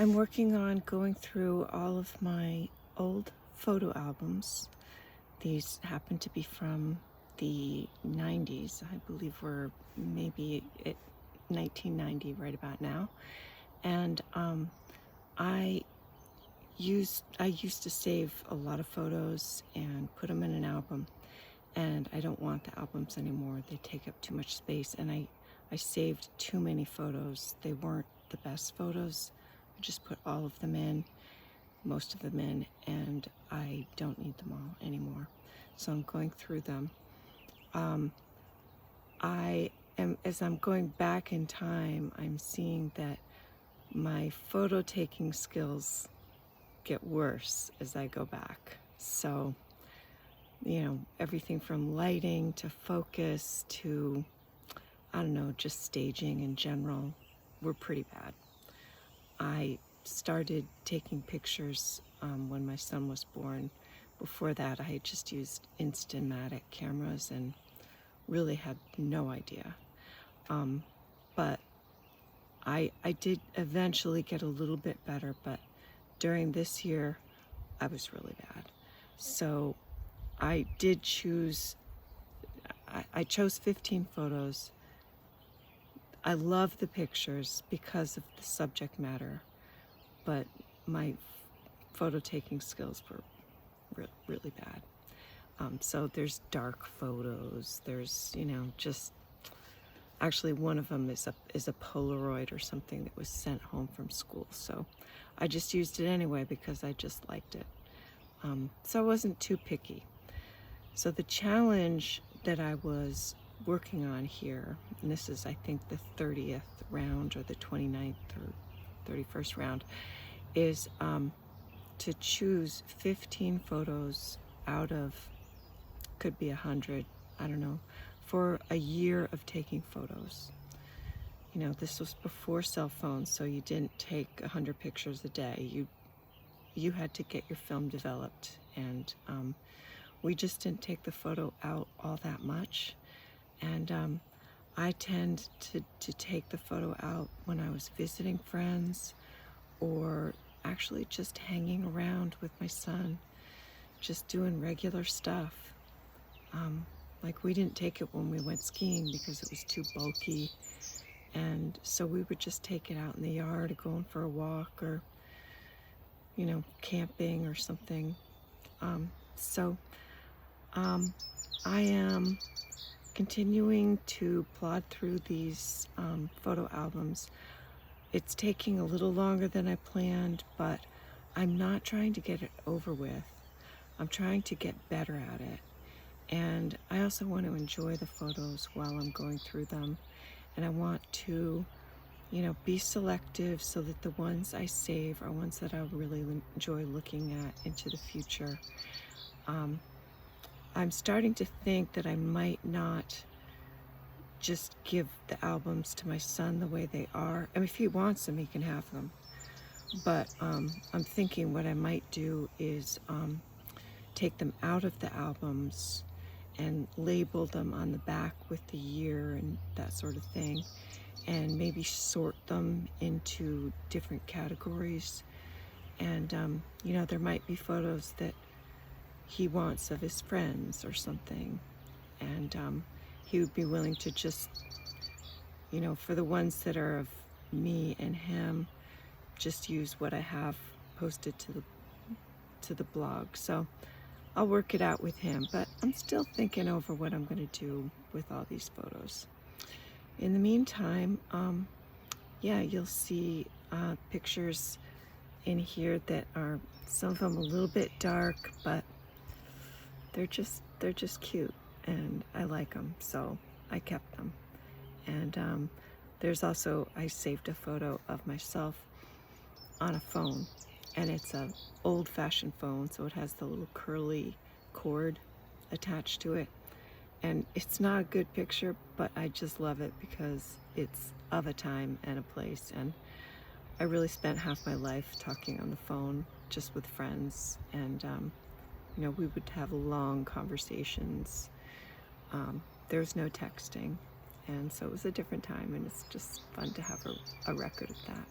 I'm working on going through all of my old photo albums. These happen to be from the 90s. I believe we're maybe at 1990 right about now. And I used to save a lot of photos and put them in an album. And I don't want the albums anymore. They take up too much space. And I saved too many photos. They weren't the best photos. I just put all of them in, most of them in, and I don't need them all anymore. So I'm going through them. As I'm going back in time, I'm seeing that my photo taking skills get worse as I go back. So, everything from lighting to focus to, I don't know, just staging in general, were pretty bad. I started taking pictures when my son was born. Before that, I had just used Instamatic cameras and really had no idea. But I did eventually get a little bit better, but during this year, I was really bad. So I did choose, I chose 15 photos. I love the pictures because of the subject matter, but my photo taking skills were really bad. So there's dark photos, there's, just, actually one of them is a Polaroid or something that was sent home from school. So I just used it anyway because I just liked it. So I wasn't too picky. So the challenge that I was working on here, and this is I think the 30th round or the 29th or 31st round, is to choose 15 photos out of, could be 100, I don't know, for a year of taking photos. This was before cell phones, so you didn't take 100 pictures a day. You had to get your film developed, and we just didn't take the photo out all that much. And I tend to take the photo out when I was visiting friends or actually just hanging around with my son, just doing regular stuff. Like we didn't take it when we went skiing because it was too bulky. And so we would just take it out in the yard or going for a walk or, camping or something. I am continuing to plod through these photo albums. It's taking a little longer than I planned, but I'm not trying to get it over with. I'm trying to get better at it. And I also want to enjoy the photos while I'm going through them. And I want to, be selective so that the ones I save are ones that I really enjoy looking at into the future. I'm starting to think that I might not just give the albums to my son the way they are. I mean, if he wants them, he can have them. But I'm thinking what I might do is take them out of the albums and label them on the back with the year and that sort of thing, and maybe sort them into different categories. And there might be photos that he wants of his friends or something, and he would be willing to just, for the ones that are of me and him, just use what I have posted to the blog. So I'll work it out with him, but I'm still thinking over what I'm going to do with all these photos. In the meantime, you'll see pictures in here that are, some of them a little bit dark, but they're just cute and I like them, so I kept them. And there's also, I saved a photo of myself on a phone, and it's a old-fashioned phone, so it has the little curly cord attached to it. And it's not a good picture, but I just love it because it's of a time and a place. And I really spent half my life talking on the phone just with friends, and we would have long conversations. There was no texting, and so it was a different time, and it's just fun to have a record of that.